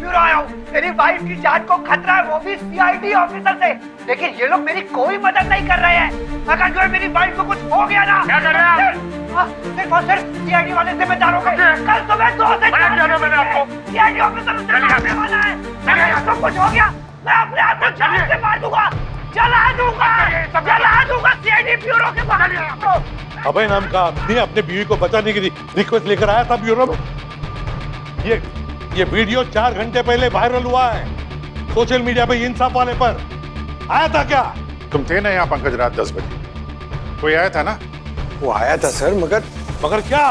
Bureau आया हूँ। मेरी वाइफ की जान को खतरा है, वो भी सीआईडी ऑफिसर से। लेकिन ये लोग मेरी कोई मदद नहीं कर रहे हैं। अगर जो है मेरी वाइफ को कुछ हो गया ना, क्या कर रहे हैं आप? सिर्फ और सिर्फ सीआईडी वाले जिम्मेदार हो गए। कल सुबह 2 से 4 मैंने आपको सीआईडी ऑफिसर से मारने वाला है। अगर आपको कुछ हो गया मैं अपने आप को जान से मार दूंगा, जला दूंगा सीआईडी ब्यूरो के बाहर। अभय नाम का आदमी अपने बीवी को बचाने की रिक्वेस्ट लेकर आया था ब्यूरो में। ये वीडियो 4 घंटे पहले वायरल हुआ है सोशल मीडिया पे, इंसाफ वाले पर। आया था क्या? तुम थे ना यहाँ पंकज रात 10 बजे? कोई आया था ना? वो आया था सर, मगर क्या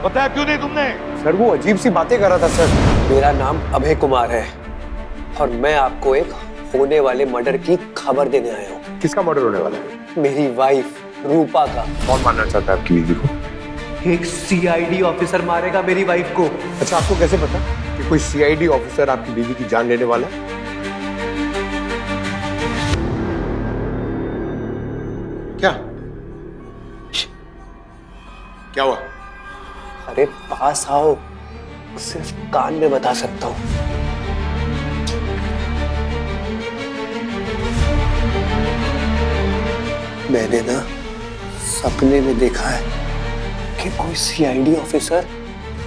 बताया क्यों नहीं तुमने? सर वो अजीब सी बातें कर रहा था सर। मेरा नाम अभय कुमार है और मैं आपको एक होने वाले मर्डर की खबर देने आया हूँ। किसका मर्डर होने वाला है? मेरी वाइफ रूपा का। कौन मारना चाहता है आपकी बीवी को? एक सीआईडी ऑफिसर मारेगा मेरी वाइफ को। अच्छा, आपको कैसे पता कि कोई सीआईडी ऑफिसर आपकी बीवी की जान लेने वाला है? क्या हुआ? अरे पास आओ, सिर्फ कान में बता सकता हूँ। मैंने ना सपने में देखा है कि कोई सीआईडी ऑफिसर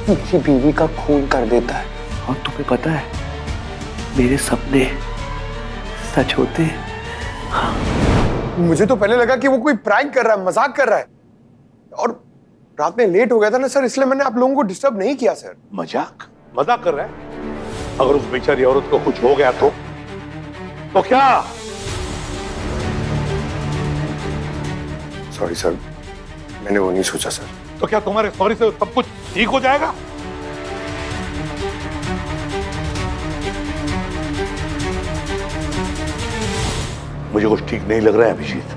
मेरी बीवी का खून कर देता है। और तुम्हें पता है मेरे सपने सच होते हैं। हाँ। मुझे तो पहले लगा कि वो कोई प्रैंक कर रहा है, मजाक कर रहा है। और रात में लेट हो गया था ना सर, इसलिए मैंने आप लोगों को डिस्टर्ब नहीं किया सर। मजाक कर रहा है? अगर उस बेचारी औरत को कुछ हो गया तो क्या? सॉरी सर, मैंने वो नहीं सोचा सर। तो क्या तुम्हारे सॉरी से सब कुछ ठीक हो जाएगा? मुझे कुछ ठीक नहीं लग रहा है अभिजीत।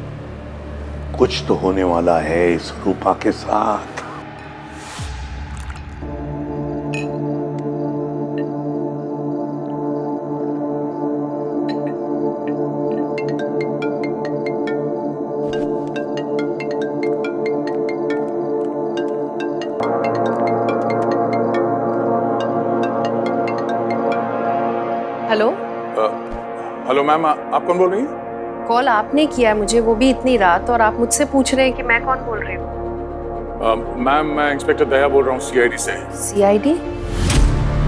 कुछ तो होने वाला है इस रूपा के साथ। हेलो। हेलो मैम, आप कौन बोल रही हैं? कॉल आपने किया है मुझे, वो भी इतनी रात, और आप मुझसे पूछ रहे हैं कि मैं कौन बोल रही हूँ। मैम, मैं इंस्पेक्टर दया बोल रहा हूँ सीआईडी से। सीआईडी?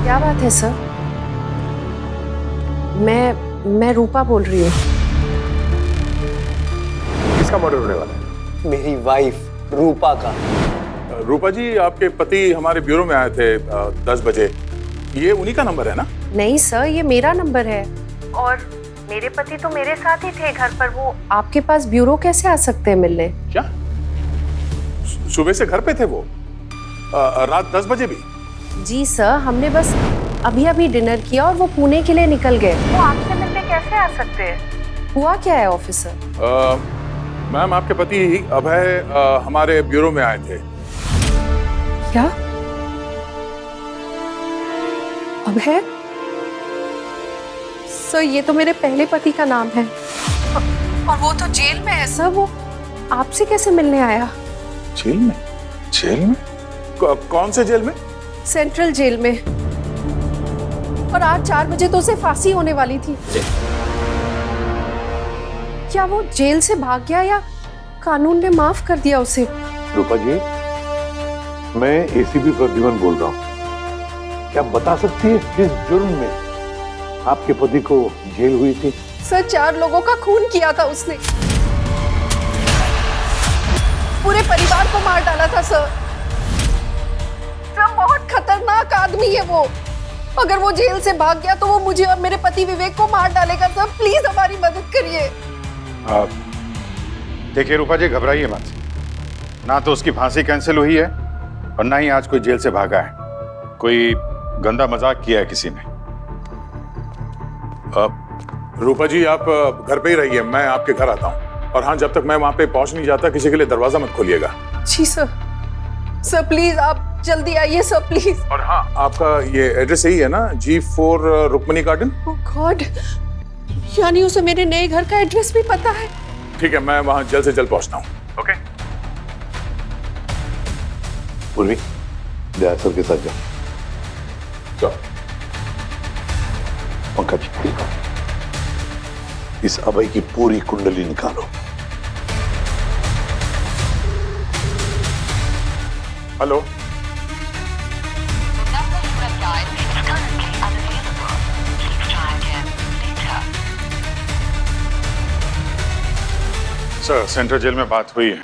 क्या बात है सर? मैं रूपा बोल रही हूँ। किसका मर्डर होने वाला है? मेरी वाइफ रूपा का। रूपा जी, आपके पति हमारे ब्यूरो में आए थे 10 बजे। ये उन्हीं का नंबर है ना? नहीं सर, ये मेरा नंबर है, और मेरे पति तो मेरे साथ ही थे घर पर। वो आपके पास ब्यूरो कैसे आ सकते हैं मिलने? क्या सुबह से घर पे थे वो? रात 10 बजे भी? जी सर, हमने बस अभी डिनर किया और वो पुणे के लिए निकल गए। वो आपसे मिलने कैसे आ सकते हैं? हुआ क्या है ऑफिसर? मैम, आपके पति अभय हमारे ब्यूरो में आए थे। क्या? अभय? सर, ये तो मेरे पहले पति का नाम है, और वो तो जेल में है सर। वो आपसे कैसे मिलने आया? जेल में? जेल में? कौन से जेल में? सेंट्रल जेल में। और आज 4 बजे तो उसे फांसी होने वाली थी। क्या वो जेल से भाग गया या कानून ने माफ कर दिया उसे? रूपा जी, मैं एसीपी प्रद्युमन बोल रहा हूँ। क्या बता सकती है किस जुर्म में आपके पति को जेल हुई थी? सर, 4 लोगों का खून किया था उसने। पूरे परिवार को मार डाला था सर। सर, बहुत खतरनाक आदमी है वो। अगर वो जेल से भाग गया तो वो मुझे और मेरे पति विवेक को मार डालेगा। सर, प्लीज हमारी मदद करिए। देखिए रूपा जी, घबराइए मत। ना तो उसकी फांसी कैंसिल हुई है और ना ही आज कोई जेल से भागा है। कोई गंदा मजाक किया है किसी ने। रूपा जी, आप घर पे ही रहिए, मैं आपके घर आता हूँ। और हाँ, जब तक मैं वहां पे पहुंच नहीं जाता किसी के लिए दरवाजा मत खोलिएगा। जी सर। सर प्लीज आप जल्दी आइए सर, प्लीज। और हाँ, आपका ये एड्रेस यही है ना, G4 रुक्मणी गार्डन? ओह गॉड, यानी उसे मेरे नए घर का एड्रेस भी पता है। ठीक है, मैं वहां जल्द से जल्द पहुंचता हूँ। ओके? पूर्वी, दया सर के साथ जाओ। चलो। पंकज, इस अभय की पूरी कुंडली निकालो। हेलो, सर सेंट्रल जेल में बात हुई है।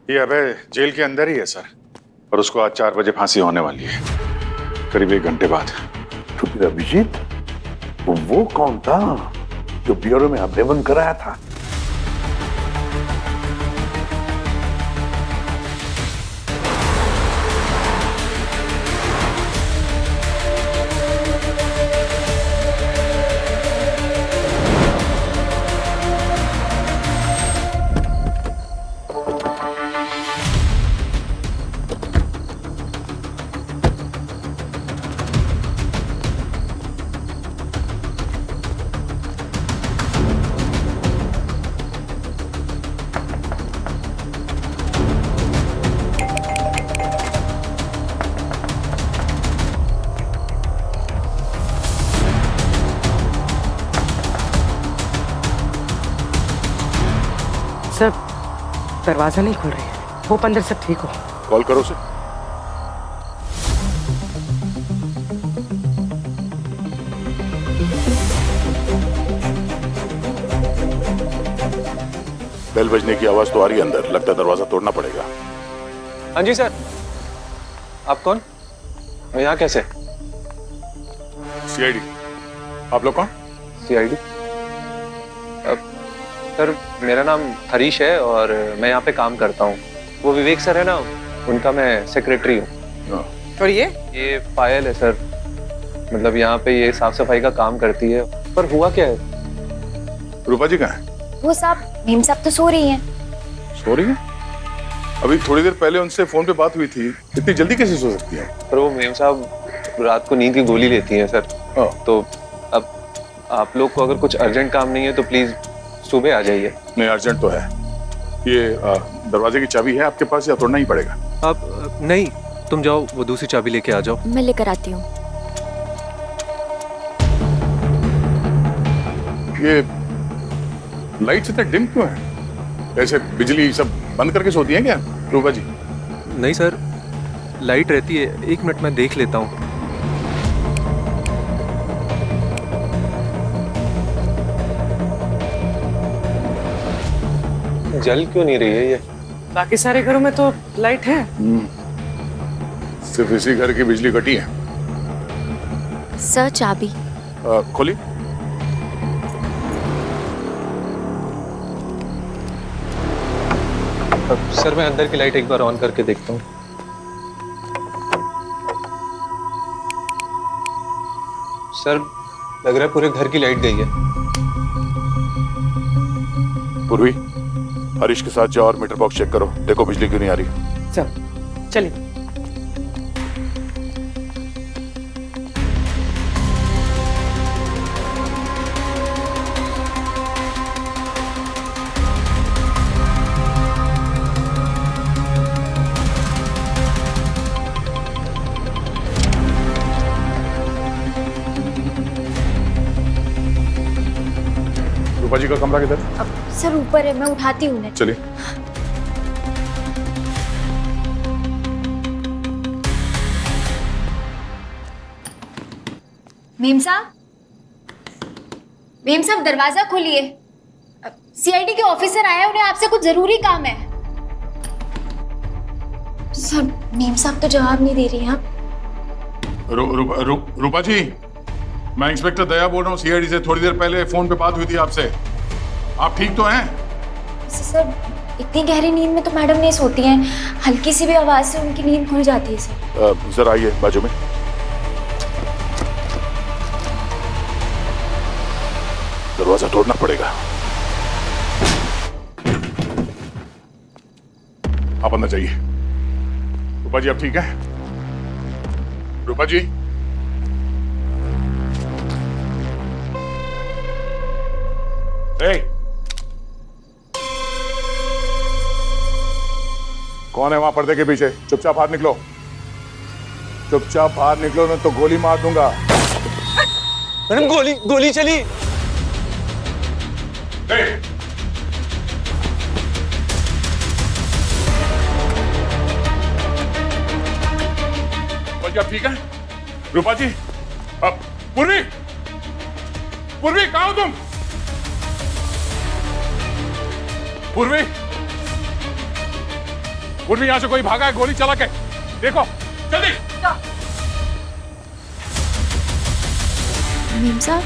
ये अभय जेल के अंदर ही है सर, और उसको आज 4 बजे फांसी होने वाली है, करीब 1 घंटे बाद। तो फिर अभिजीत, वो कौन था जो ब्यूरो में हमने बंद कराया था? सर, दरवाजा नहीं खुल रही है। होप अंदर सब ठीक हो। कॉल करो उसे। बेल बजने की आवाज तो आ रही है अंदर, लगता है दरवाजा तोड़ना पड़ेगा। हाँ जी सर। आप कौन और यहाँ कैसे? सीआईडी। आप लोग कौन? सीआईडी? सर मेरा नाम हरीश है और मैं यहाँ पे काम करता हूँ। वो विवेक सर है ना, उनका मैं सेक्रेटरी हूँ। और ये पायल है सर, मतलब यहाँ पे ये साफ सफाई का काम करती है। पर हुआ क्या है? रूपा जी कहाँ है? वो साहब, मेम साहब तो सो रही हैं। सो रही है? अभी थोड़ी देर पहले उनसे फोन पे बात हुई थी, इतनी जल्दी कैसे सो सकती है? पर वो मेम साहब रात को नींद की गोली लेती हैं सर। तो अब आप लोग को अगर कुछ अर्जेंट काम नहीं है तो प्लीज सुबह आ जाइए। नहीं, अर्जेंट तो है। ये दरवाजे की चाबी है आपके पास या तोड़ना ही पड़ेगा? आप नहीं, तुम जाओ, वो दूसरी चाबी लेके आ जाओ। मैं लेकर आती हूँ। ये लाइट्स इतने डिम क्यों है? ऐसे बिजली सब बंद करके सोती हैं क्या रूपा जी? नहीं सर, लाइट रहती है। 1 मिनट में देख लेता हूँ। जल क्यों नहीं रही है ये? बाकी सारे घरों में तो लाइट है। सिर्फ इसी घर की बिजली कटी है। सर चाबी। खोली। सर मैं अंदर की लाइट एक बार ऑन करके देखता हूँ। सर लग रहा है पूरे घर की लाइट गई है। पूर्वी, हरीश के साथ जाओ और मीटर बॉक्स चेक करो, देखो बिजली क्यों नहीं आ रही। चल चलिए। रूपा जी का कमरा किधर? अब सर ऊपर है, मैं उठाती हूँ उन्हें। चलिए। मेम साहब, मेम साहब दरवाजा खोलिए। सीआईडी के ऑफिसर आए हैं, उन्हें आपसे कुछ जरूरी काम है। सर मेम साहब तो जवाब नहीं दे रही हैं। रूपा जी, मैं इंस्पेक्टर दया बोल रहा हूँ सीआईडी से। थोड़ी देर पहले फोन पे बात हुई थी आपसे। आप ठीक तो हैं? सर इतनी गहरी नींद में तो मैडम नहीं सोती हैं, हल्की सी भी आवाज से उनकी नींद खुल जाती है सर। जरा आइए बाजू में। दरवाजा तोड़ना पड़ेगा। आप अंदर जाइए। रूपा जी आप ठीक हैं? रूपा जी, कौन है वहां पर्दे के पीछे? चुपचाप बाहर निकलो, चुपचाप बाहर निकलो, नहीं तो गोली मार दूंगा। मैडम गोली चली। क्या ठीक है रूपा जी? अब पूर्वी कहाँ हो तुम? पूर्वी यहां से कोई भागा है, गोली चला के देखो जल्दी। मीम साहब,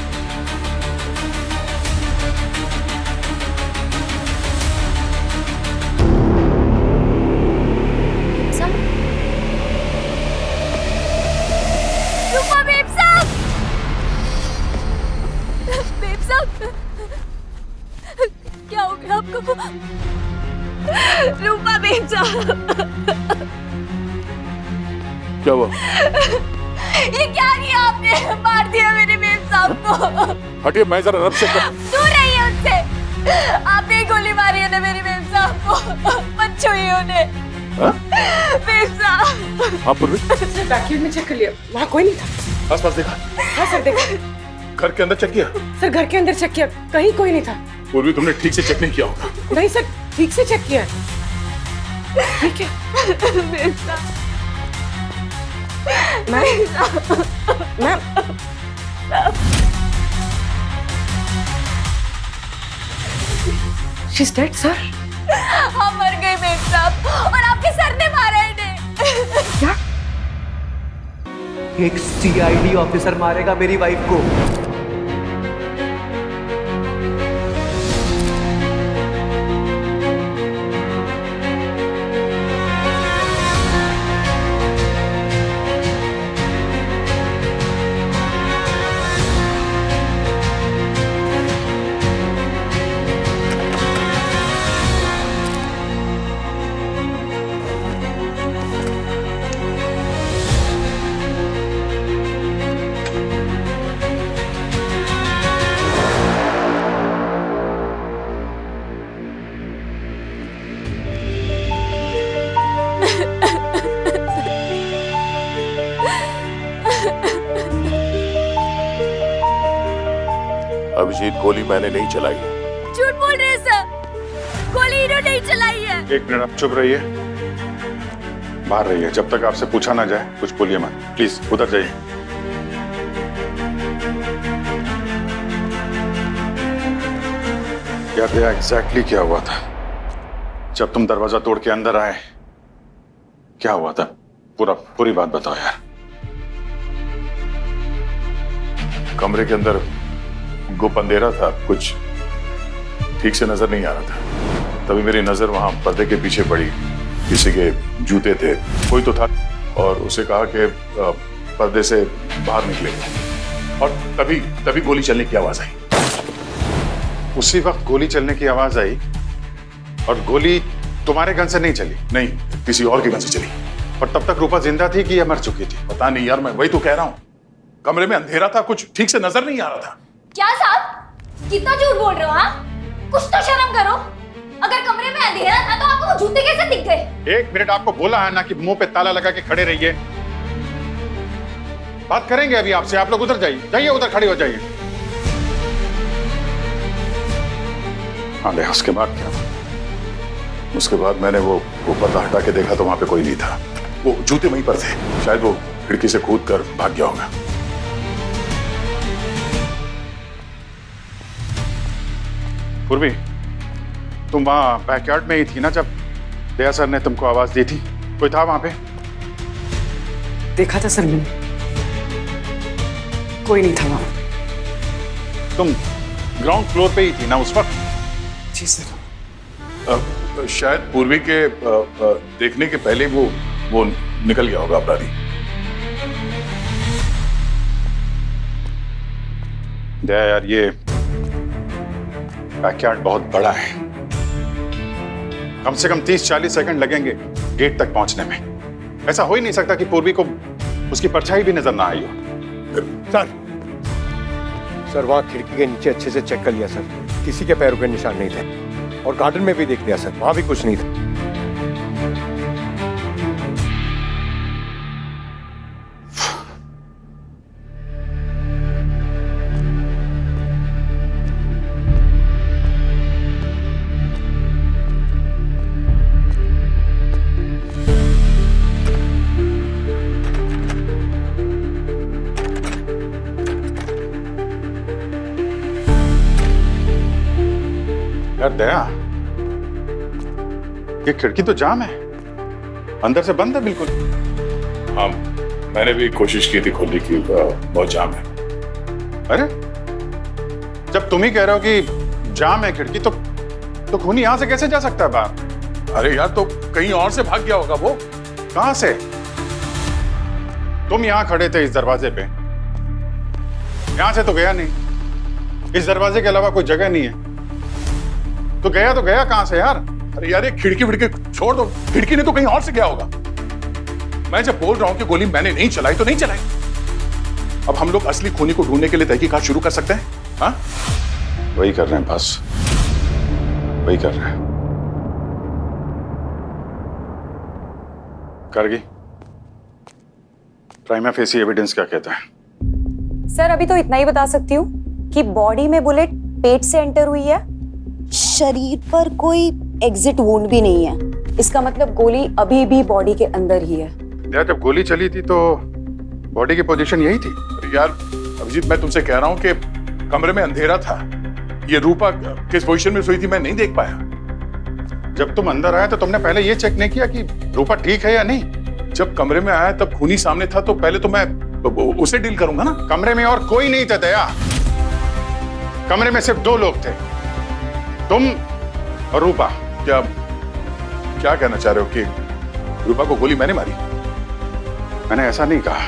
क्या हो गया आपको? रूपा बेब साहब, क्या हुआ? ये क्या किया आपने? मार दिया मेरे बेब साहब को। हटिए, मैं जरा रब से दूर रहिए उससे। आपने ही गोली मारी है ना मेरे बेब साहब को। मत छुइए उन्हें। बेब साहब। हाँ पूर्वी, सर बैकयार्ड में चेक कर लिया, वहाँ कोई नहीं था। आसपास देखा? हाँ सर देखा। घर के अंदर चेक किया? सर घर के अंदर चेक किया, कहीं कोई नहीं था। पूर्वी, तुमने ठीक से चेक नहीं किया होगा। नहीं सर, ठीक से चेक किया। ठीक है मैम। She's dead, sir. हम मर गए बेब साहब, और आपके सर ने मारा इन्हें। क्या? एक सीआईडी ऑफिसर मारेगा मेरी वाइफ को। अभिजीत, गोली मैंने नहीं चलाई। झूठ बोल रहे हैं सर, गोली इन्होंने नहीं चलाई है। एक मिनट, आप चुप रहिए, बाहर रहिए, जब तक आपसे पूछा ना जाए कुछ बोलिए मत। प्लीज उधर जाइए। याद है एग्जैक्टली क्या हुआ था जब तुम दरवाजा तोड़ के अंदर आए? क्या हुआ था? पूरी बात बताओ यार। कमरे के अंदर गुप अंधेरा था, कुछ ठीक से नजर नहीं आ रहा था। तभी मेरी नजर वहां पर्दे के पीछे पड़ी, किसी के जूते थे, कोई तो था, और उसे कहा कि पर्दे से बाहर निकले, और तभी गोली चलने की आवाज आई। उसी वक्त गोली चलने की आवाज आई, और गोली तुम्हारे गन से नहीं चली? नहीं, किसी और की गन से चली। और तब तक रूपा जिंदा थी कि या मर चुकी थी? पता नहीं यार, मैं वही तो कह रहा हूँ, कमरे में अंधेरा था, कुछ ठीक से नजर नहीं आ रहा था। क्या साहब, कितना झूठ बोल रहे हो? हाँ, कुछ तो शर्म करो। अगर कमरे में अंधेरा था तो आपको वो जूते कैसे दिख गए? एक मिनट, आपको बोला है ना कि मुंह पे ताला लगा के खड़े रहिए। बात करेंगे अभी आपसे, आप लोग उधर जाइए, उधर खड़े हो जाइए। हाँ, उसके बाद क्या? उसके बाद मैंने वो पर्दा हटा के देखा तो वहां पे कोई नहीं था। वो जूते वहीं पर थे, शायद वो खिड़की से कूद कर भाग गया होगा। पूर्वी, तुम वहां बैकयार्ड में ही थी ना जब दया सर ने तुमको आवाज दी थी? कोई था वहां पे? देखा था सर मैंने, कोई नहीं था वहां। तुम ग्राउंड फ्लोर पे ही थी ना उस वक्त? जी सर। शायद पूर्वी के देखने के पहले वो निकल गया होगा अपराधी। दया यार, ये बैकयार्ड बहुत बड़ा है, कम से कम 30-40 सेकंड लगेंगे गेट तक पहुंचने में। ऐसा हो ही नहीं सकता कि पूर्वी को उसकी परछाई भी नजर ना आई हो। सर वहाँ खिड़की के नीचे अच्छे से चेक कर लिया सर, किसी के पैरों के निशान नहीं थे, और गार्डन में भी देख लिया सर, वहां भी कुछ नहीं था। यार दया, ये खिड़की तो जाम है, अंदर से बंद है बिल्कुल। हाँ, मैंने भी कोशिश की थी खोलने की, बहुत जाम है। अरे जब तुम ही कह रहे हो कि जाम है खिड़की, तो खूनी यहां से कैसे जा सकता है बाहर? अरे यार, तो कहीं और से भाग गया होगा वो। कहां से? तुम यहां खड़े थे इस दरवाजे पे, यहां से तो गया नहीं। इस दरवाजे के अलावा कोई जगह नहीं है, तो गया कहां से यार? अरे यार, ये खिड़की विड़की छोड़ दो, खिड़की ने तो कहीं और से गया होगा। मैं जब बोल रहा हूं कि गोली मैंने नहीं चलाई तो नहीं चलाई। अब हम लोग असली खूनी को ढूंढने के लिए तहकीकात शुरू कर सकते हैं। हाँ, वही कर रहे हैं बस, वही कर रहे हैं। करगी, प्राइमा फेसी एविडेंस क्या कहता है? सर अभी तो इतना ही बता सकती हूँ कि बॉडी में बुलेट पेट से एंटर हुई है, शरीर पर कोई एग्जिट वुंड भी नहीं है। इसका मतलब गोली अभी भी बॉडी के अंदर ही है। यार जब गोली चली थी तो बॉडी की पोजीशन यही थी। अरे यार अभिजीत, मैं तुमसे कह रहा हूं कि कमरे में अंधेरा था, ये रूपा किस पोजीशन में सोई थी मैं नहीं देख पाया। जब तुम अंदर आए तो तुमने पहले ये चेक नहीं किया कि रूपा ठीक है या नहीं? जब कमरे में आया तब खूनी सामने था, तो पहले तो मैं उसे डील करूंगा ना। कमरे में और कोई नहीं था दया, कमरे में सिर्फ 2 लोग थे, तुम और रूपा। क्या कहना चाह रहे हो कि रूपा को गोली मैंने मारी? मैंने ऐसा नहीं कहा।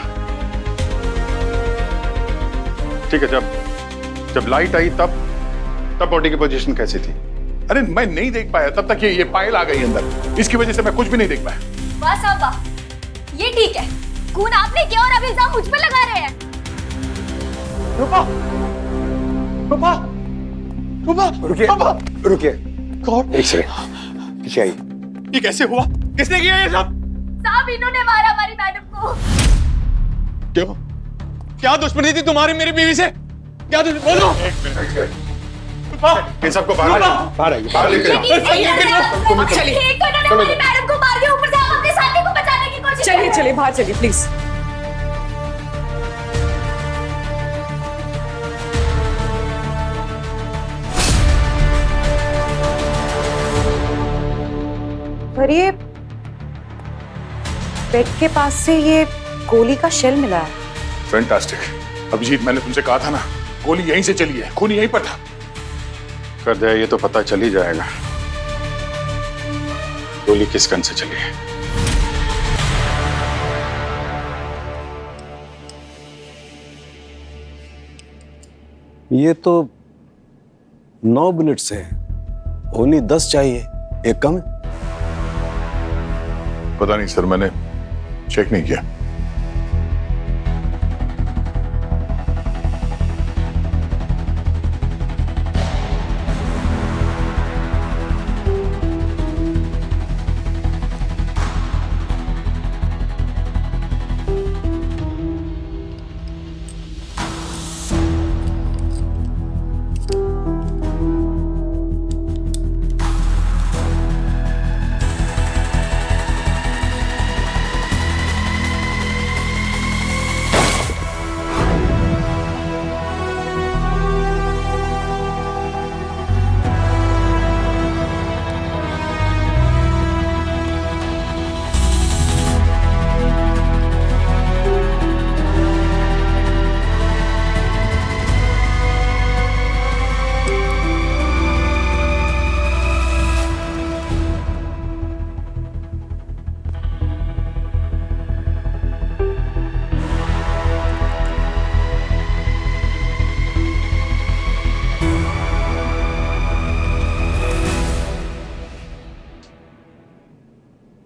ठीक है, जब लाइट आई तब बॉडी की पोजीशन कैसी थी? अरे मैं नहीं देख पाया, तब तक ये पायल आ गई अंदर, इसकी वजह से मैं कुछ भी नहीं देख पाया। बस अब ये ठीक है, खून आपने किया और अब इल्जाम मुझ पे लगा रहे हैं। रूपा, रूपा, रूपा, रुकिए, रुकिए। कौन? एक सेकंड, पीछे आइए। ये कैसे हुआ? किसने किया ये सब? साहब, इन्होंने मारा हमारी मैडम को। क्यों? क्या दुश्मनी थी तुम्हारी मेरी बीवी से? क्या बोलो? इन सबको बाहर आइए, बाहर लेकर जाओ। चलिए हमारी मैडम को मार दिया, ऊपर से आप अपने साथी को बचाने की कोशिश कर रहे हैं। चलिए बाहर चलिए प्लीज। पर ये बेड के पास से ये गोली का शेल मिला है। फैंटास्टिक। अभिजीत, मैंने तुमसे कहा था ना, गोली यहीं से चली है, खूनी यहीं पर था। कर दे, ये तो पता चल ही जाएगा गोली किस गन से चली है। ये तो 9 बुलेट्स हैं, ओनली 10 चाहिए, एक कम है। पता नहीं सर, मैंने चेक नहीं किया।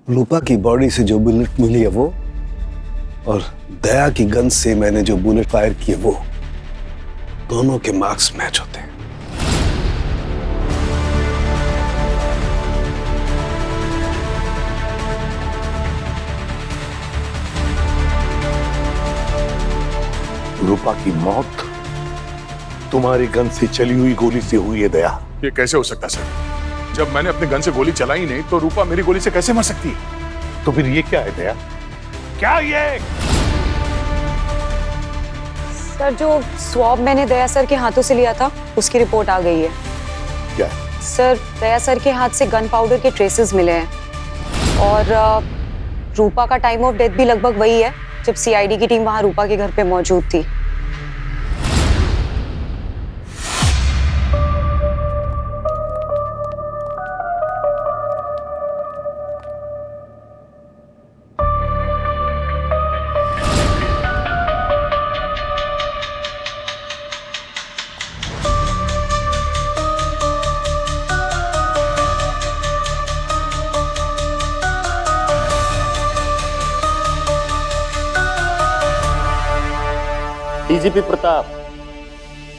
रूपा की बॉडी से जो बुलेट मिली है वो, और दया की गन से मैंने जो बुलेट फायर किए वो, दोनों के मार्क्स मैच होते हैं। रूपा की मौत तुम्हारी गन से चली हुई गोली से हुई है दया। ये कैसे हो सकता सर? जब मैंने अपने गन से गोली चलाई नहीं तो रूपा मेरी गोली से कैसे मर सकती है? तो फिर ये क्या है दया? क्या ये? सर जो स्वॉब मैंने दया सर के हाथों से लिया था उसकी रिपोर्ट आ गई है। क्या? सर, दया सर के हाथ से गन पाउडर के ट्रेसेस मिले हैं और रूपा का टाइम ऑफ डेथ भी लगभग वही है जब सीआईडी की टीम वहां रूपा के घर पे मौजूद थी। डीजीपी प्रताप,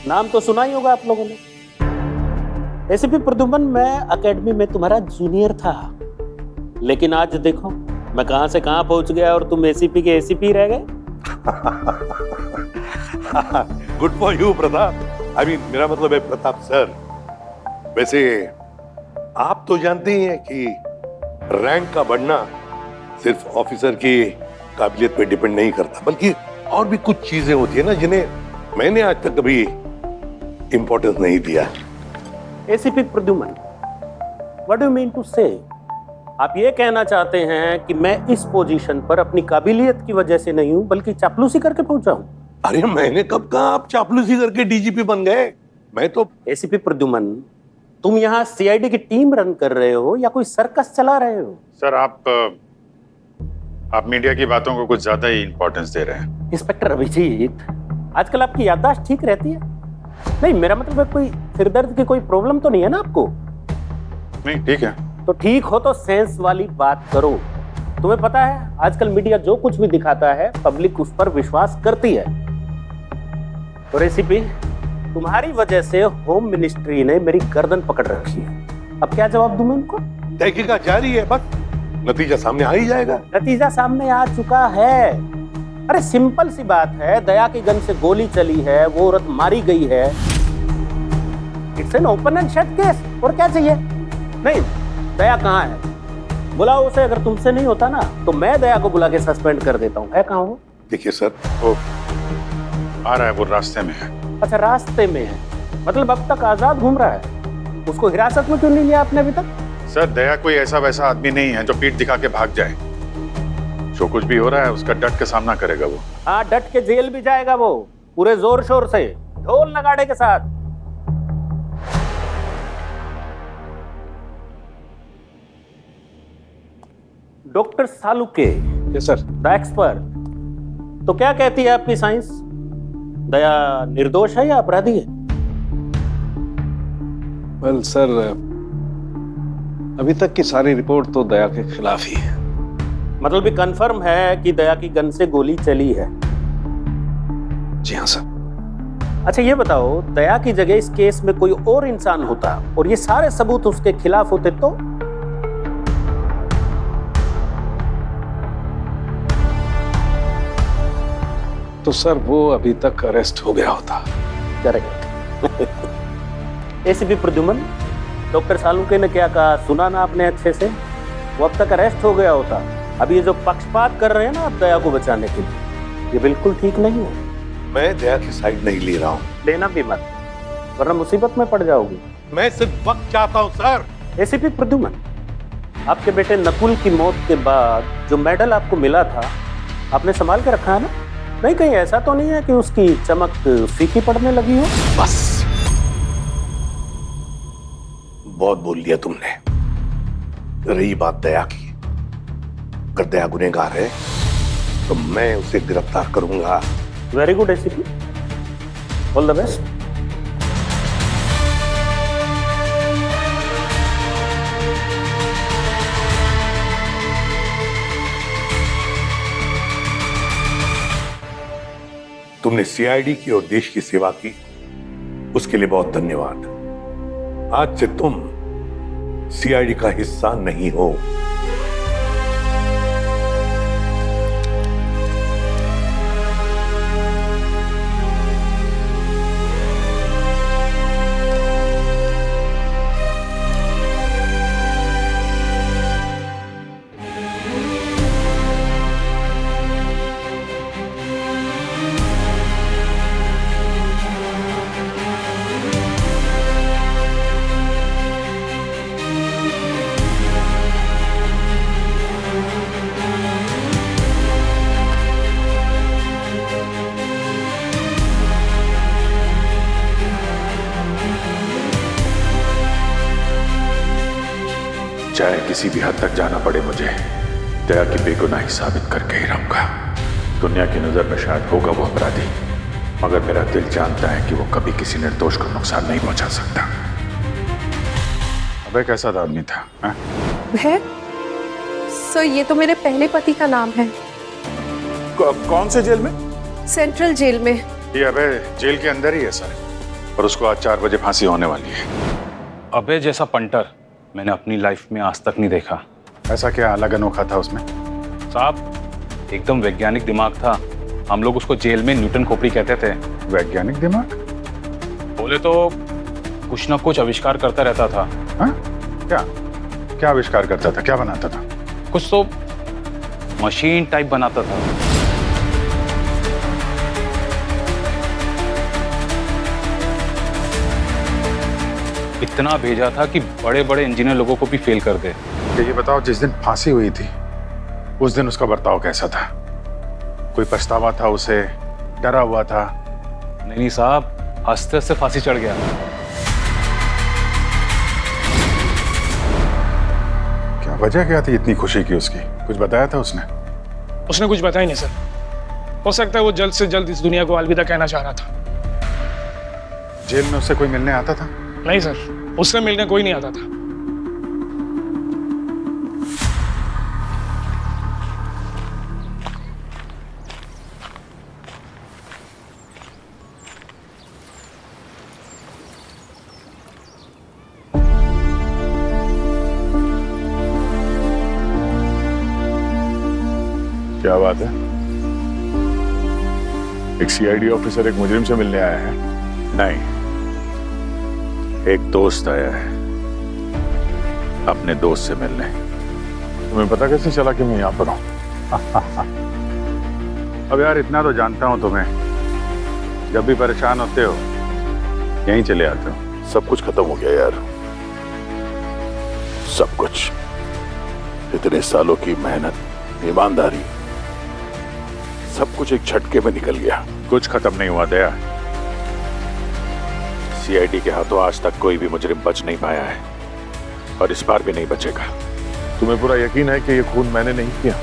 नाम तो सुना ही होगा आप लोगों ने। एसीपी प्रद्युमन, मैं एकेडमी में तुम्हारा जूनियर था, लेकिन आज देखो मैं कहां से कहां पहुंच गया और तुम एसीपी के एसीपी रह गए। Good for you Pratap. I mean मेरा मतलब है प्रताप सर। वैसे आप तो जानते ही हैं कि रैंक का बढ़ना सिर्फ ऑफिसर की काबिलियत पे डिपेंड नहीं करता, बल्कि और भी कुछ चीजें होती है ना जिन्हें मैंने आज तक कभी इंपॉर्टेंस नहीं दिया। ACP Pradyuman, what do you mean to say? आप ये कहना चाहते हैं कि मैं इस पोजीशन पर अपनी काबिलियत की वजह से नहीं हूं, बल्कि चापलूसी करके पहुंचा हूं? अरे मैंने कब कहा आप चापलूसी करके डीजीपी बन गए? मैं तो एसीपी प्रद्युमन, तुम यहाँ सीआईडी की टीम रन कर रहे हो या कोई सर्कस चला रहे हो? सर, आप मीडिया की बातों को कुछ ज्यादा ही इंपॉर्टेंस दे रहे हैं। इंस्पेक्टर अभिजीत, आजकल आपकी याददाश्त ठीक रहती है? नहीं, मेरा मतलब है कोई सिरदर्द की कोई प्रॉब्लम तो नहीं है ना आपको? नहीं, ठीक है। तो ठीक हो तो सेंस वाली बात करो। तुम्हें पता है आजकल मीडिया जो कुछ भी दिखाता है पब्लिक उस पर विश्वास करती है। और एसीपी, तुम्हारी वजह से होम मिनिस्ट्री ने मेरी गर्दन पकड़ रखी है। अब क्या जवाब दूं मैं उनको? तहकीकात जारी है, बस नतीजा सामने आ ही जाएगा। नतीजा सामने आ चुका है। अरे सिंपल सी बात है, दया की गन से गोली चली है, वो औरत मारी गई है। It's an open and shut case. और क्या चाहिए? नहीं, दया कहाँ है? बुलाओ उसे। अगर तुमसे नहीं होता ना तो मैं दया को बुला के सस्पेंड कर देता हूँ। है कहाँ वो? देखिए सर, वो आ रहा है, वो रास्ते में है। अच्छा, रास्ते में है, मतलब अब तक आजाद घूम रहा है। उसको हिरासत में क्यों नहीं लिया आपने अभी तक? सर, दया कोई ऐसा वैसा आदमी नहीं है जो पीठ दिखा के भाग जाए। जो कुछ भी हो रहा है उसका डट के सामना करेगा वो। हाँ, डट के जेल भी जाएगा वो, पूरे जोर शोर से, ढोल नगाड़े के साथ। Doctor Salunke, yes sir, the expert, तो क्या कहती है आपकी साइंस? दया निर्दोष है या अपराधी है? वेल सर, अभी तक की सारी रिपोर्ट तो दया के खिलाफ ही है। मतलब भी कंफर्म है कि दया की गन से गोली चली है? जी हाँ सर। अच्छा ये बताओ, दया की जगह इस केस में कोई और इंसान होता और ये सारे सबूत उसके खिलाफ होते तो सर वो अभी तक अरेस्ट हो गया होता। करेक्ट। एसीपी प्रद्युमन, डॉक्टर सालुके ने क्या कहा सुना ना आपने अच्छे से? वो अब तक अरेस्ट हो गया होता। अभी ये जो पक्षपात कर रहे हैं ना आप दया को बचाने के लिए, ये बिल्कुल ठीक नहीं है। मैं दया की साइड नहीं ले रहा हूँ। लेना भी मत, वरना मुसीबत में पड़ जाओगी। मैं सिर्फ वक्त चाहता हूँ सर। एसीपी प्रद्युमन, आपके बेटे नकुल की मौत के बाद जो मेडल आपको मिला था आपने संभाल के रखा है ना? नहीं, कहीं ऐसा तो नहीं है कि उसकी चमक फीकी पड़ने लगी हो? बस बहुत बोल लिया तुमने। रही बात दया की, अगर दया गुनहगार है तो मैं उसे गिरफ्तार करूंगा। Very good ACP, all the best. तुमने सीआईडी की और देश की सेवा की, उसके लिए बहुत धन्यवाद। आज से तुम सीआईडी का हिस्सा नहीं हो। चाहे किसी भी हद तक जाना पड़े मुझे दया की बेगुनाही साबित करके ही रहूंगा। दुनिया की नजर में शायद होगा वो अपराधी, मगर मेरा दिल जानता है कि वो कभी किसी निर्दोष को नुकसान नहीं पहुंचा सकता। अबे कैसा आदमी था? है सर, ये तो मेरे पहले पति का नाम है। कौन से जेल में? सेंट्रल जेल में। ये अबे जेल के अंदर ही है सर, और उसको आज 4 बजे फांसी होने वाली है। अबे जैसा पंटर मैंने अपनी लाइफ में आज तक नहीं देखा। ऐसा क्या अलग अनोखा था उसमें? साहब एकदम वैज्ञानिक दिमाग था। हम लोग उसको जेल में न्यूटन खोपड़ी कहते थे। वैज्ञानिक दिमाग? बोले तो कुछ ना कुछ आविष्कार करता रहता था। हाँ? क्या क्या आविष्कार करता था? क्या बनाता था? कुछ तो मशीन टाइप बनाता था। इतना भेजा था कि बड़े बड़े इंजीनियर लोगों को भी फेल कर दे। ये बताओ, जिस दिन फांसी हुई थी उस दिन उसका बर्ताव कैसा था? कोई पछतावा था उसे? डरा हुआ था? नहीं साहब, हंसते हंसते फांसी चढ़ गया। क्या वजह क्या थी इतनी खुशी की उसकी? कुछ बताया था उसने? उसने कुछ बताया नहीं सर। हो सकता है वो जल्द से जल्द इस दुनिया को अलविदा कहना चाह रहा था। जेल में उससे कोई मिलने आता था? नहीं सर, उससे मिलने कोई नहीं आता था। क्या बात है? एक सीआईडी ऑफिसर एक मुजरिम से मिलने आया है? नहीं, एक दोस्त आया है अपने दोस्त से मिलने। तुम्हें पता कैसे चला कि मैं यहाँ पर हूँ? अब यार इतना तो जानता हूँ तुम्हें, जब भी परेशान होते हो यहीं चले आते हो। सब कुछ खत्म हो गया यार, सब कुछ। इतने सालों की मेहनत, ईमानदारी, सब कुछ एक झटके में निकल गया। कुछ खत्म नहीं हुआ दया। सीआईडी के हाथों आज तक कोई भी मुजरिम बच नहीं पाया है, और इस बार भी नहीं बचेगा। तुम्हें पूरा यकीन है कि ये खून मैंने नहीं किया?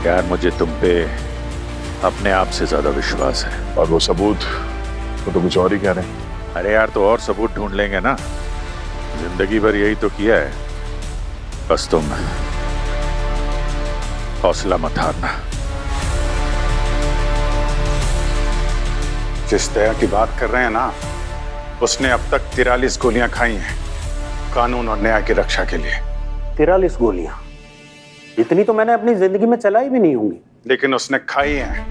यार मुझे तुम पे अपने आप से ज्यादा विश्वास है। और वो सबूत, वो तो कुछ और ही कह रहे हैं। अरे यार, तो और सबूत ढूंढ लेंगे ना, जिंदगी भर यही तो किया है। बस तुम हौसला मत हारना। जिस दया की बात कर रहे हैं ना, उसने अब तक 43 गोलियां खाई हैं कानून और न्याय की रक्षा के लिए। 43 गोलियां? इतनी तो मैंने अपनी जिंदगी में चलाई भी नहीं होंगी। लेकिन उसने खाई हैं,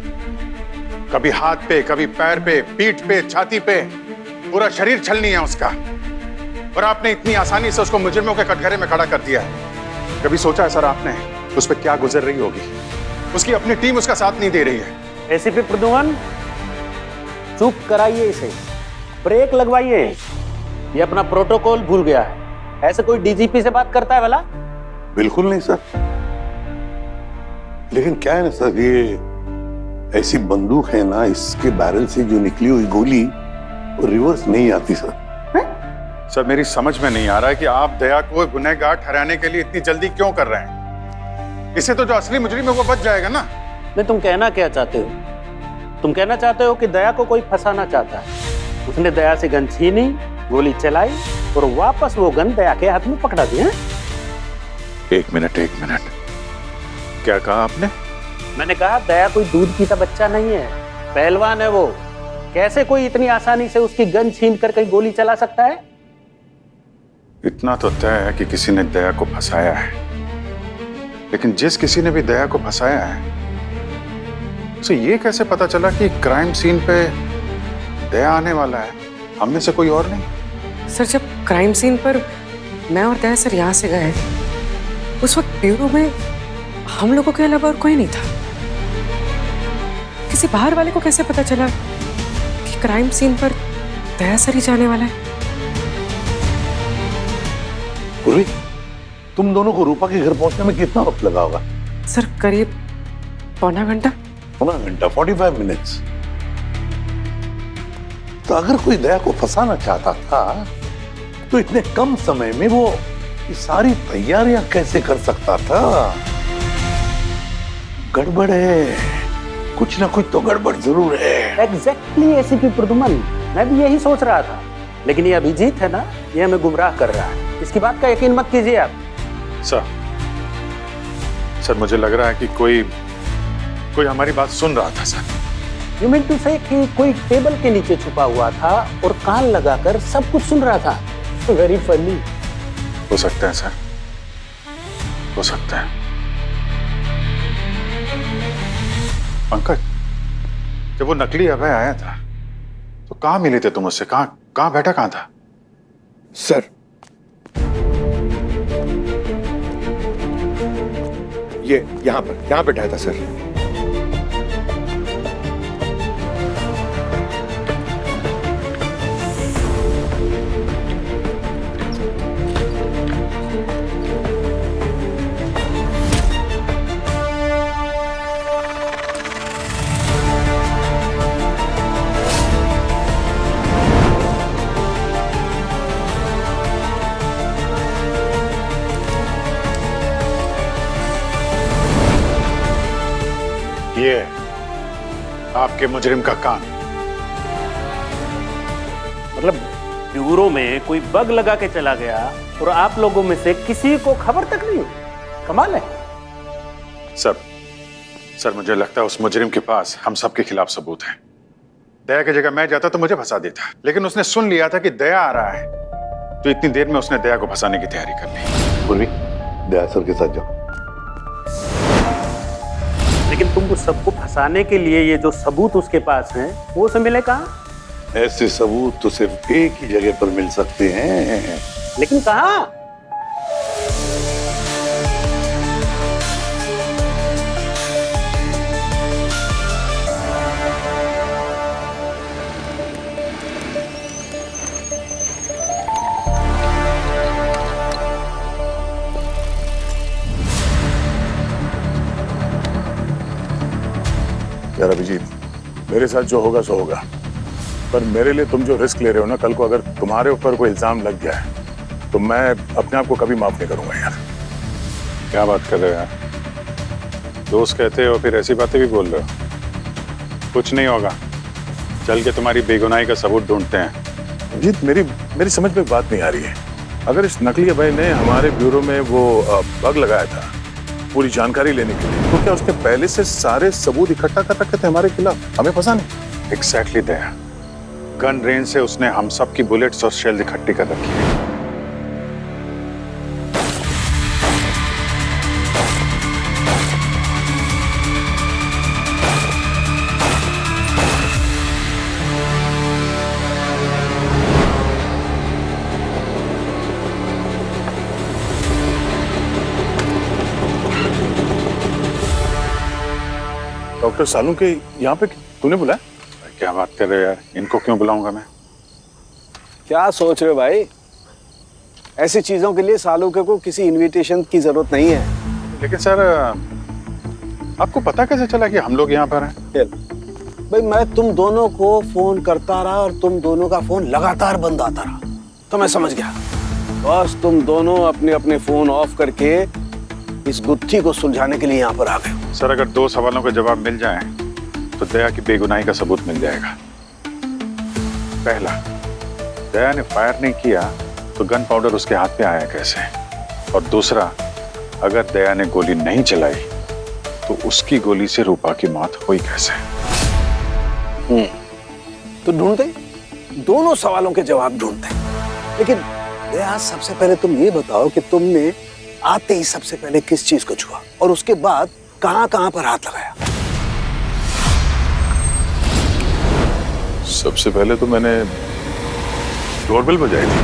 कभी हाथ पे, कभी पैर पे, पीठ पे, छाती पे, पूरा शरीर छलनी है उसका। और आपने इतनी आसानी से उसको मुजरिमों के कटघरे में खड़ा कर दिया है। कभी सोचा है सर आपने उस पर क्या गुजर रही होगी? उसकी अपनी टीम उसका साथ नहीं दे रही है। एसीपी प्रद्युमन, चुप कराइए इसे, ब्रेक लगवाइए। ये अपना प्रोटोकॉल भूल गया है। ऐसे कोई डीजीपी से बात करता है भला? बिल्कुल नहीं सर। लेकिन क्या है ना सर, ये ऐसी बंदूक है ना, इसके बैरल से जो निकली हुई गोली वो रिवर्स नहीं आती सर। सर मेरी समझ में नहीं आ रहा है कि आप दया को गुनहगार ठहराने के लिए इतनी जल्दी क्यों कर रहे हैं? इससे तो जो असली मुजरिम है वो बच जाएगा ना। नहीं, तुम कहना क्या चाहते हो? तुम कहना चाहते हो कि दया को कोई फंसाना चाहता है। उसने दया से गन छीनी, गोली चलाई और वापस वो गन दया के हाथ में पकड़ा दी है? एक मिनट, क्या कहा आपने? मैंने कहा दया कोई दूध पीता बच्चा नहीं है, पहलवान है वो। कैसे कोई इतनी आसानी से उसकी गन छीन कर कहीं गोली चला सकता है? इतना तो तय है कि किसी ने दया को फंसाया है, लेकिन जिस किसी ने भी दया को फंसाया है उसे ये कैसे पता चला कि क्राइम सीन पे दया आने वाला है? हम में से कोई और नहीं। सर, जब क्राइम सीन पर मैं और दया सर यहाँ से गए, उस वक्त ब्यूरो में हम लोगों के अलावा और कोई नहीं था। किसी बाहर वाले को कैसे पता चला कि क्राइम सीन पर दया सर ही जाने वाला है? पूर्वी, तुम दोनों को रूपा के घर पहुंचने में कितना वक्त लगा होगा? सर, करीब पौना घंटा। 45 मिनट्स। तो अगर कोई दया को फंसाना चाहता था तो इतने कम समय में वो ये सारी तैयारियां कैसे कर सकता था? गड़बड़ है, कुछ ना कुछ तो गड़बड़ जरूर है। एग्जैक्टली एसीपी प्रदुमन, मैं भी यही सोच रहा था, लेकिन ये अभिजीत है ना, ये हमें गुमराह कर रहा है। इसकी बात का यकीन मत कीजिए आप। सर मुझे लग रहा है कि कोई हमारी बात सुन रहा था सर। यू मीन टू से कि कोई टेबल के नीचे छुपा हुआ था और कान लगाकर सब कुछ सुन रहा था। Very funny. हो सकता है सर, हो सकता है। पंकज, जब वो नकली अभय आया था तो कहाँ मिले थे तुम उससे? कहाँ बैठा कहाँ था? सर ये यहाँ बैठा था सर। ये आपके मुजरिम का कान। मतलब ब्यूरो में कोई बग लगा के चला गया और आप लोगों में से किसी को खबर तक नहीं हुई। कमाल है। सर मुझे लगता है उस मुजरिम के पास हम सबके खिलाफ सबूत हैं। दया की जगह मैं जाता तो मुझे फंसा देता, लेकिन उसने सुन लिया था कि दया आ रहा है, तो इतनी देर में उसने दया को फंसाने की तैयारी कर ली। पूर्वी, दया सर के साथ जाओ। लेकिन तुम उस सबको फंसाने के लिए ये जो सबूत उसके पास हैं, वो उसे मिले कहाँ? ऐसे सबूत तो सिर्फ एक ही जगह पर मिल सकते हैं। लेकिन कहाँ? यार अभिजीत, मेरे साथ जो होगा सो होगा, पर मेरे लिए तुम जो रिस्क ले रहे हो ना, कल को अगर तुम्हारे ऊपर कोई इल्जाम लग गया है तो मैं अपने आप को कभी माफ नहीं करूंगा यार। क्या बात कर रहे हो यार? दोस्त कहते हो फिर ऐसी बातें भी बोल रहे हो? कुछ नहीं होगा, चल के तुम्हारी बेगुनाही का सबूत ढूंढते हैं। अभिजीत, मेरी समझ में बात नहीं आ रही है। अगर इस नकली भाई ने हमारे ब्यूरो में वो बग लगाया था पूरी जानकारी लेने के लिए, तो क्या उसने पहले से सारे सबूत इकट्ठा कर रखे थे हमारे खिलाफ, हमें फंसाने? एग्जैक्टली दया, गन रेंज से उसने हम सब की बुलेट्स और शेल इकट्ठी कर रखी है। डॉक्टर सालू के यहाँ पे तूने बुलाया? क्या बात कर रहे हो यार, इनको क्यों बुलाऊंगा मैं? क्या सोच रहे हो भाई? ऐसी चीजों के लिए सालूके को किसी इनविटेशन की जरूरत नहीं है। लेकिन सर, आपको पता कैसे चला कि हम लोग यहाँ पर हैं? भाई मैं तुम दोनों को फोन करता रहा और तुम दोनों का फोन लगातार बंद आता रहा, तो मैं समझ गया बस तुम दोनों अपने अपने फोन ऑफ करके इस गुत्थी को सुलझाने के लिए यहाँ पर आ गए। सर, अगर 2 सवालों के जवाब मिल जाएं, तो दया की बेगुनाही का सबूत मिल जाएगा। पहला, दया ने फायर नहीं किया तो गन पाउडर उसके हाथ पे आया कैसे? और दूसरा, अगर दया ने गोली नहीं चलाई तो उसकी गोली से रूपा की मौत हुई कैसे? तो ढूंढते, दोनों सवालों के जवाब ढूंढते। लेकिन दया, सबसे पहले तुम ये बताओ कि तुमने आते ही सबसे पहले किस चीज को छुआ और उसके बाद कहां कहां पर हाथ लगाया? सबसे पहले तो मैंने डोरबेल बजाई थी।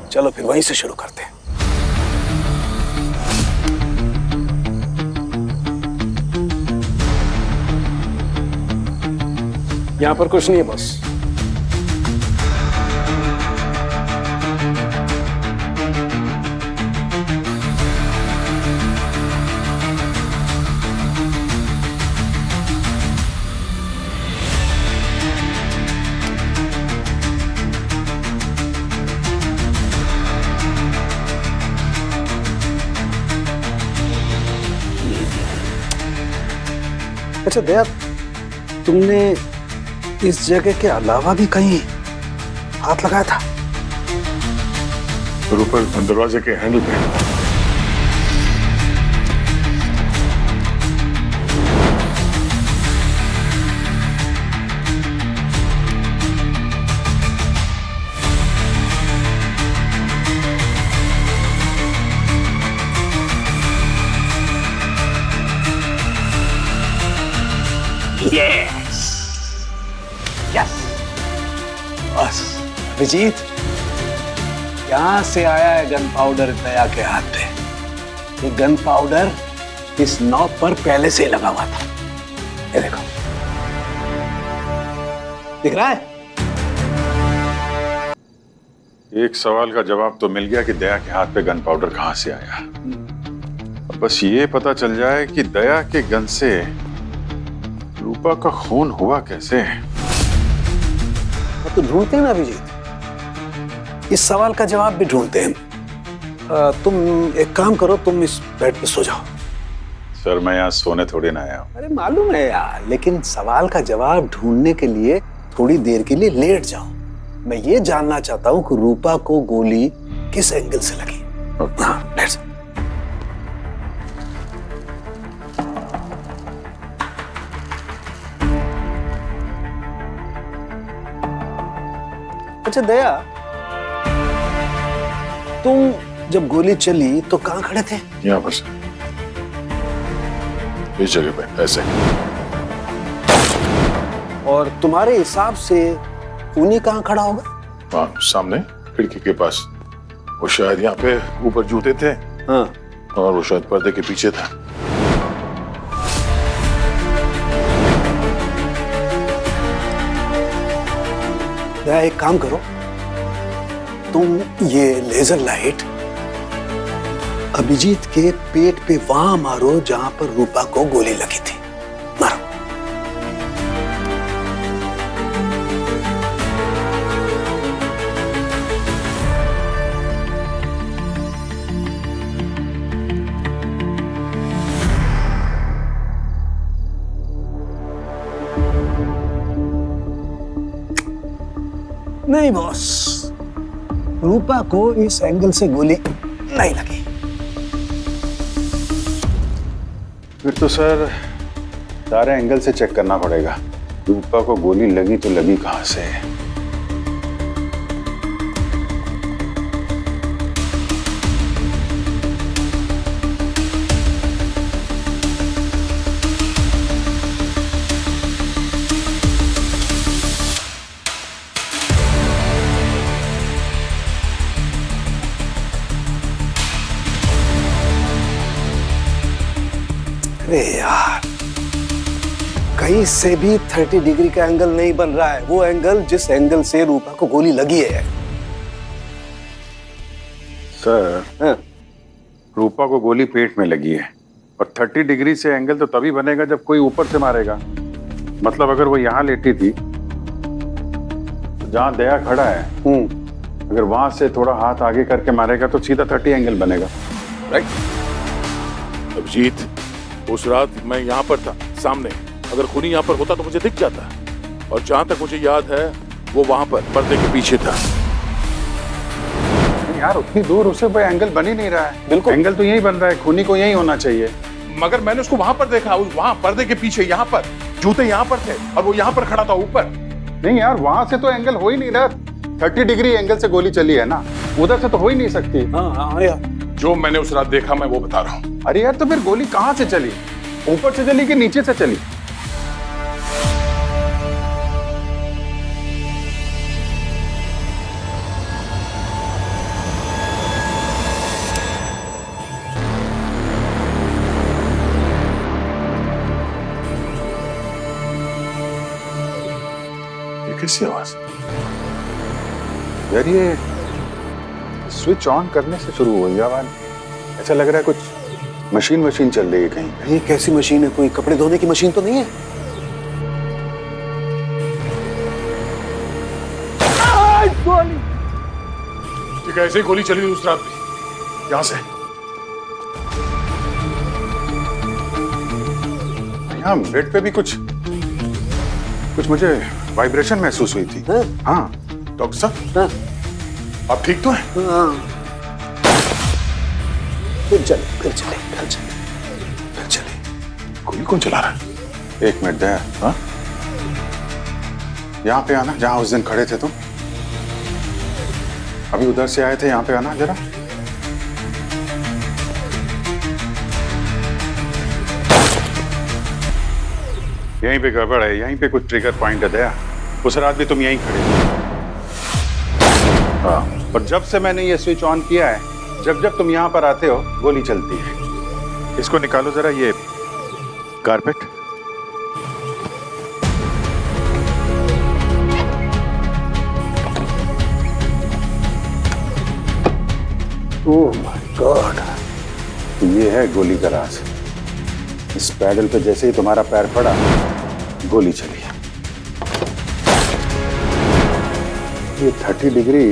चलो फिर वहीं से शुरू करते हैं। यहां पर कुछ नहीं है बस। अच्छा दया, तुमने इस जगह के अलावा भी कहीं हाथ लगाया था? और ऊपर दरवाजे के हैंडल पे। यस यस बस अभिजीत, यहां से आया है गन पाउडर दया के हाथ पे। ये गन पाउडर इस नॉब पर पहले से लगा हुआ था। ये देखो, दिख रहा है? एक सवाल का जवाब तो मिल गया कि दया के हाथ पे गन पाउडर कहां से आया। अब बस ये पता चल जाए कि दया के गन से रूपा का खून हुआ कैसे। तो ढूंढते हैं ना अभिजीत, इस सवाल का जवाब भी ढूंढते हैं। तुम एक काम करो, तुम इस बेड पे सो जाओ। सर मैं यहाँ सोने थोड़ी ना आया हूँ। अरे मालूम है यार, लेकिन सवाल का जवाब ढूंढने के लिए थोड़ी देर के लिए लेट जाओ। मैं ये जानना चाहता हूँ कि रूपा को गोली किस एंगल से लगी। हाँ, लेट जाओ। अच्छा दया, तुम जब गोली चली तो कहां खड़े थे? यहाँ पर सर, इस जगह पे ऐसे। और तुम्हारे हिसाब से खूनी कहां खड़ा होगा? हाँ, सामने खिड़की के पास। वो शायद यहाँ पे ऊपर जूते थे। हाँ। और वो शायद पर्दे के पीछे था। दया, एक काम करो, तुम ये लेजर लाइट अभिजीत के पेट पे वहां मारो जहां पर रूपा को गोली लगी थी। मारो। नहीं बॉस, रूपा को इस एंगल से गोली नहीं लगी। फिर तो सर सारे एंगल से चेक करना पड़ेगा। रूपा को गोली लगी तो लगी कहां से? अरे यार, कहीं से भी 30 डिग्री का एंगल नहीं बन रहा है। वो एंगल जिस एंगल से रूपा को गोली लगी है। सर, हाँ? रूपा को गोली पेट में लगी है और 30 डिग्री से एंगल तो तभी बनेगा जब कोई ऊपर से मारेगा। मतलब अगर वो यहाँ लेटी थी तो जहाँ दया खड़ा है, अगर वहां से थोड़ा हाथ आगे करके मारेगा तो सीधा 30 एंगल बनेगा। राइट? अभिजीत, उस रात मैं यहाँ पर था सामने। अगर खूनी यहाँ पर होता तो मुझे दिख जाता, और जहां तक मुझे याद है वो वहां पर पर्दे के पीछे था। यार उतनी दूर उसे कोई एंगल बन ही नहीं रहा है। बिल्कुल एंगल तो यही बन रहा है, खूनी को यही होना चाहिए। मगर मैंने उसको वहां पर देखा, वहां पर्दे के पीछे, यहाँ पर जूते यहाँ पर थे और वो यहाँ पर खड़ा था ऊपर। नहीं यार, वहां से तो एंगल हो ही नहीं रहा। 30 डिग्री एंगल से गोली चली है ना, उधर से तो हो ही नहीं सकती। हाँ यार, जो मैंने उस रात देखा मैं वो बता रहा हूँ। अरे यार, तो फिर गोली कहां से चली? ऊपर से चली कि नीचे से चली? ये कैसी आवाज? यार ये स्विच ऑन करने से शुरू हुई आवाज। ऐसा लग रहा है कुछ मशीन चल रही है कहीं। ये कैसी मशीन है? कोई कपड़े धोने की मशीन तो नहीं है? गोली! ठीक है, ऐसे ही गोली चली थी उस रात भी। यहाँ से हाँ, बेड पे भी कुछ मुझे वाइब्रेशन महसूस हुई थी। हाँ डॉक्टर साहब, आप ठीक तो हैं? फिर चले। गोली कौन चला रहा है? एक मिनट दया। हाँ, यहाँ पे आना, जहाँ उस दिन खड़े थे तुम। अभी उधर से आए थे, यहाँ पे आना जरा। यहीं पे गड़बड़ है, यहीं पे कुछ ट्रिगर पॉइंट है दया। उस रात भी तुम यहीं खड़े थे। हाँ, और जब से मैंने ये स्विच ऑन किया है, जब तुम यहाँ पर आते हो गोली चलती है। इसको निकालो जरा, ये कारपेट। ओह माय गॉड, ये है गोली का राज। इस पैडल पे जैसे ही तुम्हारा पैर पड़ा, गोली चली। ये 30 डिग्री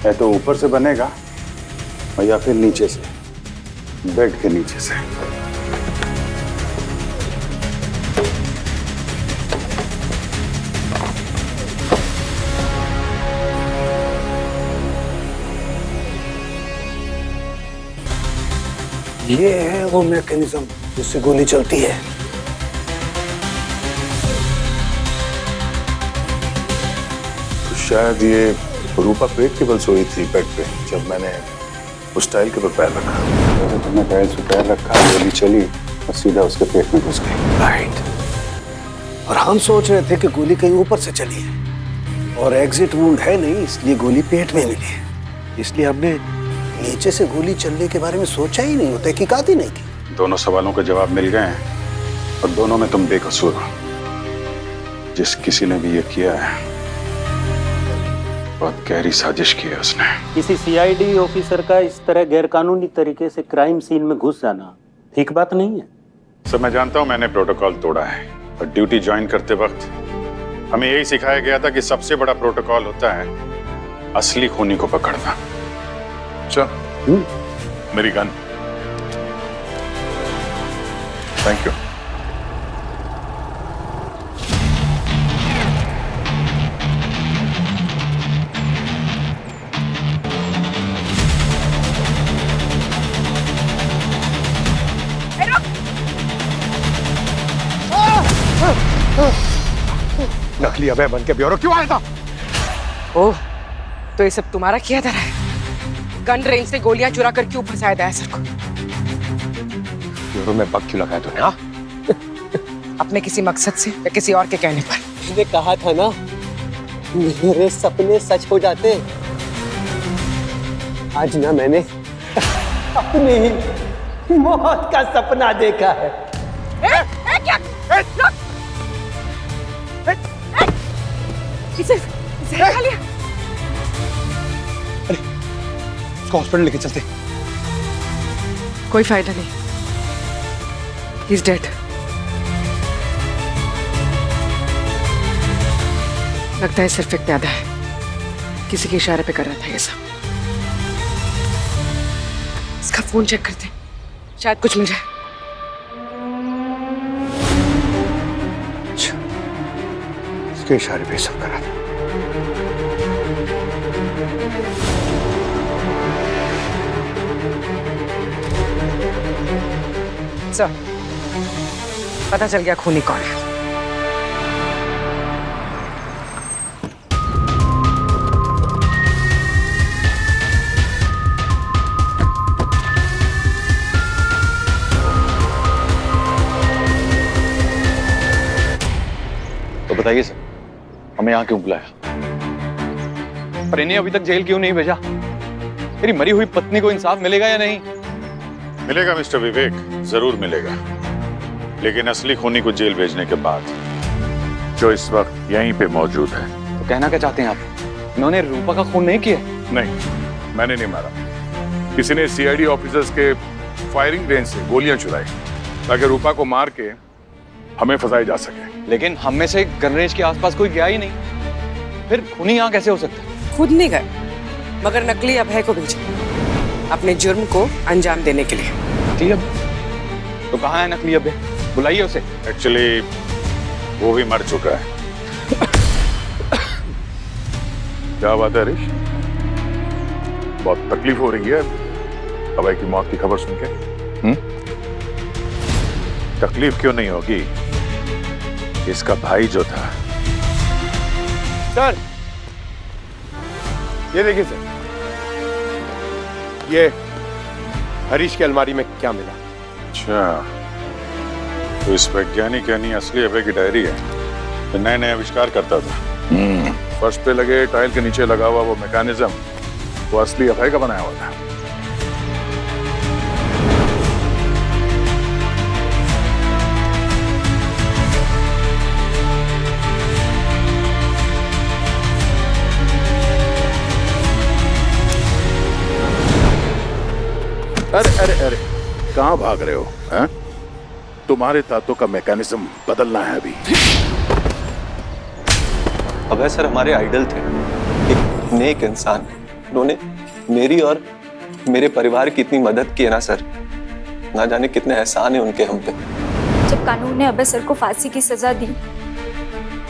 है तो ऊपर से बनेगा या फिर नीचे से, बेड के नीचे से। ये है वो मैकेनिज्म जिससे गोली चलती है। तो शायद ये रूपा पेट के बल सोई थी बेड पे जब मैंने उस टाइल के ऊपर पैर रखा। जैसे तुमने टाइल से पैर रखा, गोली चली और सीधा उसके पेट में घुस गई। राइट। और हम सोच रहे थे कि गोली कहीं ऊपर से चली है और एग्जिट वुंड है नहीं, इसलिए गोली पेट में मिली है। इसलिए हमने नीचे से गोली चलने के बारे में सोचा ही नहीं, तहकीकात ही नहीं की। दोनों सवालों के जवाब मिल गए हैं और दोनों में तुम बेकसूर हो। जिस किसी ने भी ये किया है, बहुत गहरी साजिश की है उसने। किसी सीआईडी ऑफिसर का इस तरह गैरकानूनी तरीके से क्राइम सीन में घुस जाना ठीक बात नहीं है। सर, मैं जानता हूं मैंने प्रोटोकॉल तोड़ा है, और ड्यूटी ज्वाइन करते वक्त हमें यही सिखाया गया था कि सबसे बड़ा प्रोटोकॉल होता है असली खूनी को पकड़ना। चल, मेरी गन। Thank you. नकली अभय बन के ब्यूरो क्यों आया था? ओह, तो ये सब तुम्हारा किया था? गन रेंज से गोलियां चुरा कर क्यों फंसाया था सर को? ब्यूरो में बग क्यों लगाया तूने? हाँ, अपने किसी मकसद से या किसी और के कहने पर? मैंने कहा था ना, मेरे सपने सच हो जाते। आज ना मैंने अपनी ही मौत का सपना देखा है। क्या? इसे खा लिया। इसको हॉस्पिटल लेके चलते। कोई फायदा नहीं, ही इज डेड। लगता है सिर्फ एक प्यादा है, किसी के इशारे पे कर रहा था ये सब। इसका फोन चेक करते, शायद कुछ मिल जाए। इसके इशारे पे सब कर रहा था। सर, पता चल गया खूनी कौन है। तो बताइए सर, हमें यहाँ क्यों बुलाया? पर इन्हें अभी तक जेल क्यों नहीं भेजा? मेरी मरी हुई पत्नी को इंसाफ मिलेगा या नहीं? मिलेगा मिस्टर विवेक, जरूर मिलेगा, लेकिन असली खूनी को जेल भेजने के बाद, जो इस वक्त यहीं पे मौजूद है। तो कहना क्या चाहते हैं आप? इन्होंने रूपा का खून नहीं किया? नहीं, मैंने नहीं मारा। किसी ने सीआईडी ऑफिसर्स के फायरिंग रेंज से गोलियां चुराई ताकि रूपा को मार के हमें फंसाया जा सके। लेकिन हम में से गन रेंज के आसपास कोई गया ही नहीं, फिर खूनी यहाँ कैसे हो सकता है? खुद नहीं गए, मगर नकली अभय को भेजा अपने जुर्म को अंजाम देने के लिए। नकली अभय? तो कहाँ है नकली अभय? बुलाइए उसे। एक्चुअली वो भी मर चुका है। क्या बात है हरीश? बहुत तकलीफ हो रही है अभय की मौत की खबर सुन के? तकलीफ क्यों नहीं होगी? इसका भाई जो था। सर ये देखिए सर, ये हरीश की अलमारी में क्या मिला। अच्छा, तो इस वैज्ञानिक यानी असली अभय की डायरी है। तो नए नए आविष्कार करता था। फर्श पे लगे टाइल के नीचे लगा हुआ वो मैकेनिज्म वो असली अभय का बनाया हुआ था। अरे अरे अरे, कहां भाग रहे हो? हैं? तुम्हारे तातों का मैकेनिज्म बदलना है अभी। अभय सर हमारे आइडल थे, एक नेक इंसान। उन्होंने मेरी और मेरे परिवार की इतनी मदद की है ना सर, ना जाने कितने एहसान है उनके हम पे। जब कानून ने अभय सर को फांसी की सजा दी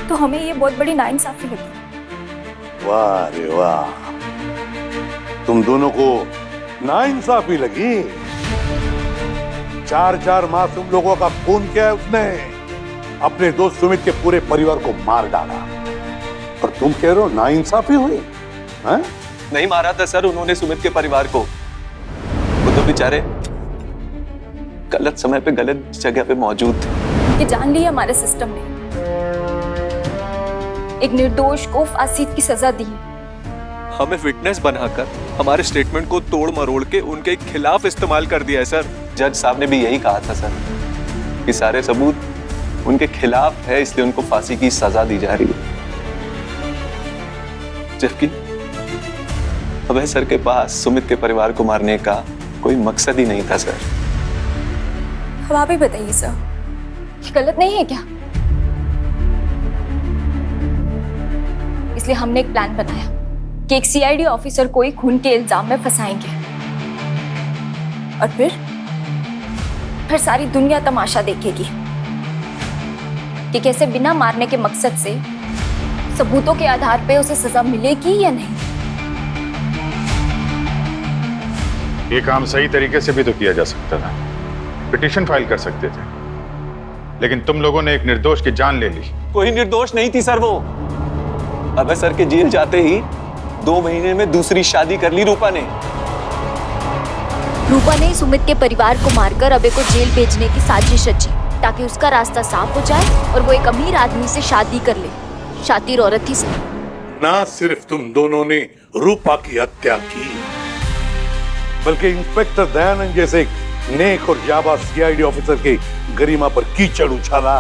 तो हमें ये बहुत बड़ी नाइंसाफी लगी। वाह रे वाह, तुम दोनों को नाइंसाफी लगी। 4 मासूम लोगों का खून किया है उसने, अपने दोस्त सुमित के पूरे परिवार को मार डाला, और तुम कह रहे हो नाइंसाफी हुई? हैं? नहीं मारा था सर उन्होंने सुमित के परिवार को। वो तो बेचारे गलत समय पे गलत जगह पे मौजूद थे। कि जान ली हमारे सिस्टम ने, एक निर्दोष को फांसी की सजा दी। हमें विटनेस बनाकर हमारे स्टेटमेंट को तोड़ मरोड़ के उनके खिलाफ इस्तेमाल कर दिया है सर। जज साहब ने भी यही कहा था सर कि सारे सबूत उनके खिलाफ है, इसलिए उनको फांसी की सजा दी जा रही है। जबकि अभय सर के पास सुमित के परिवार को मारने का कोई मकसद ही नहीं था सर। अब आप ही बताइए सर, ये गलत नहीं है क्या? इसलिए हमने एक प्लान बनाया कि एक सीआईडी ऑफिसर को ही खून के इल्जाम में फंसाएंगे, और फिर सारी दुनिया तमाशा देखेगी कि कैसे बिना मारने के मकसद से सबूतों के आधार पे उसे सजा मिलेगी या नहीं। ये काम सही तरीके से भी तो किया जा सकता था, पिटीशन फाइल कर सकते थे, लेकिन तुम लोगों ने एक निर्दोष की जान ले ली। कोई निर्दोष नहीं थी सर वो। अभय सर के जेल जाते ही 2 महीने में दूसरी शादी कर ली रूपा ने। रूपा ने सुमित के परिवार को मारकर अभय को जेल भेजने की साजिश रची ताकि उसका रास्ता साफ हो जाए और वो एक अमीर आदमी से शादी कर ले। शातिर औरत थी सर। ना सिर्फ तुम दोनों ने रूपा की हत्या की, बल्कि इंस्पेक्टर दयानंद जैसे नेक और जाबाज सीआईडी ऑफिसर के गरिमा पर कीचड़ उछाला।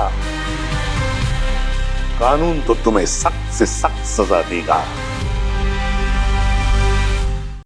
कानून तो तुम्हें सख्त से सख्त सजा देगा।